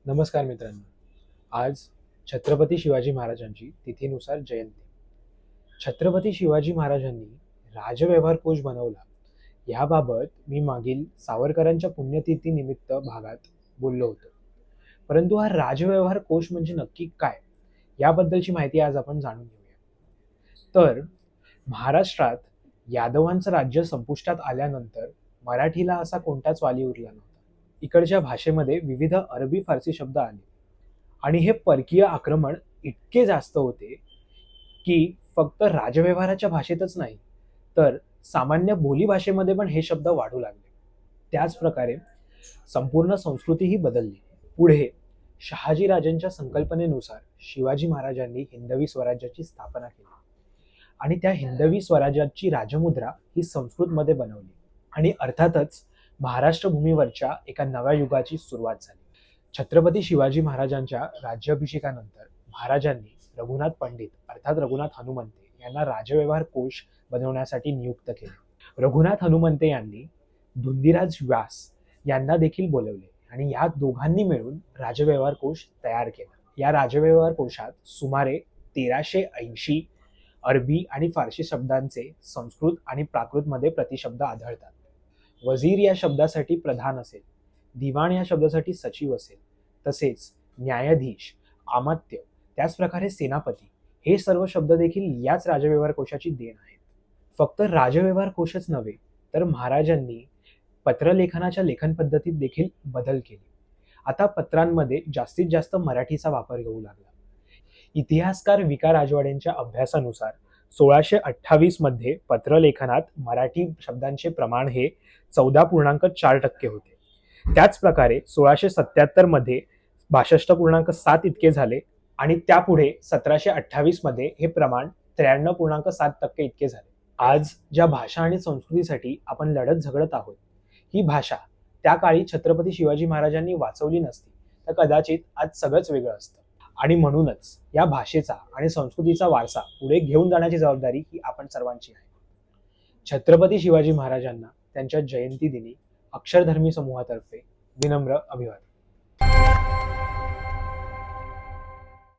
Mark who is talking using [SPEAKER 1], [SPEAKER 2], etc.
[SPEAKER 1] नमस्कार मित्रांनो. आज छत्रपती शिवाजी महाराजांची तिथीनुसार जयंती. छत्रपती शिवाजी महाराजांनी राजव्यवहार कोश बनवला याबाबत मी मागील सावरकरांच्या पुण्यतिथी निमित्त भागात बोललो होतो. परंतु हा राजव्यवहार कोश म्हणजे नक्की काय, याबद्दलची माहिती आज आपण जाणून घेऊया. तर महाराष्ट्रात यादवांचं राज्य संपुष्टात आल्यानंतर मराठीला असा कोणताच वाली उरला नव्हता. इकडच्या भाषेमध्ये विविध अरबी फारसी शब्द आले आणि हे परकीय आक्रमण इतके जास्त होते की फक्त राजव्यवहाराच्या भाषेतच नाही, तर सामान्य बोली भाषेमध्ये पण हे शब्द वाढू लागले. त्याच प्रकारे संपूर्ण संस्कृतीही बदलली. पुढे शहाजी राजांच्या संकल्पनेनुसार शिवाजी महाराजांनी हिंदवी स्वराज्याची स्थापना केली आणि त्या हिंदवी स्वराज्याची राजमुद्रा ही संस्कृतमध्ये बनवली आणि अर्थातच महाराष्ट्र भूमीवरच्या एका नव्या युगाची सुरुवात झाली. छत्रपती शिवाजी महाराजांच्या राज्याभिषेकानंतर महाराजांनी रघुनाथ पंडित अर्थात रघुनाथ हनुमंते यांना राजव्यवहार कोश बनवण्यासाठी नियुक्त केले. रघुनाथ हनुमंते यांनी धुंदीराज व्यास यांना देखील बोलवले आणि या दोघांनी मिळून राजव्यवहार कोश तयार केला. या राजव्यवहार कोशात सुमारे 1380 अरबी आणि फारसी शब्दांचे संस्कृत आणि प्राकृतमध्ये प्रतिशब्द आढळतात. वजीर या शब्दासाठी प्रधान असेल, दिवाण या शब्दासाठी सचिव असेल, तसेच न्यायाधीश, अमात्य, त्याच प्रकारे सेनापती हे सर्व शब्द देखील याच राजव्यवहार कोशाची देण आहेत. फक्त राजव्यवहार कोशच नव्हे, तर महाराजांनी पत्रलेखनाच्या लेखन पद्धतीत देखील बदल केले. आता पत्रांमध्ये जास्तीत जास्त मराठीचा वापर होऊ लागला. इतिहासकार विका राजवाड्यांच्या अभ्यासानुसार 1628 मध्ये पत्रलेखनात मराठी शब्दांचे प्रमाण हे 14.4% होते. त्याच प्रकारे 1677 मध्ये 62.7 इतके झाले आणि त्यापुढे 1728 मध्ये हे प्रमाण 93.7% इतके झाले. आज ज्या भाषा आणि संस्कृतीसाठी आपण लढत झगडत आहोत, ही भाषा त्या काळी छत्रपती शिवाजी महाराजांनी वाचवली नसती तर कदाचित आज सगळंच वेगळं असतं. आणि म्हणूनच या भाषेचा आणि संस्कृतीचा वारसा पुढे घेऊन जाण्याची जबाबदारी ही आपण सर्वांची आहे. छत्रपती शिवाजी महाराजांना त्यांच्या जयंती दिनी अक्षरधर्मी समूहातर्फे विनम्र अभिवादन.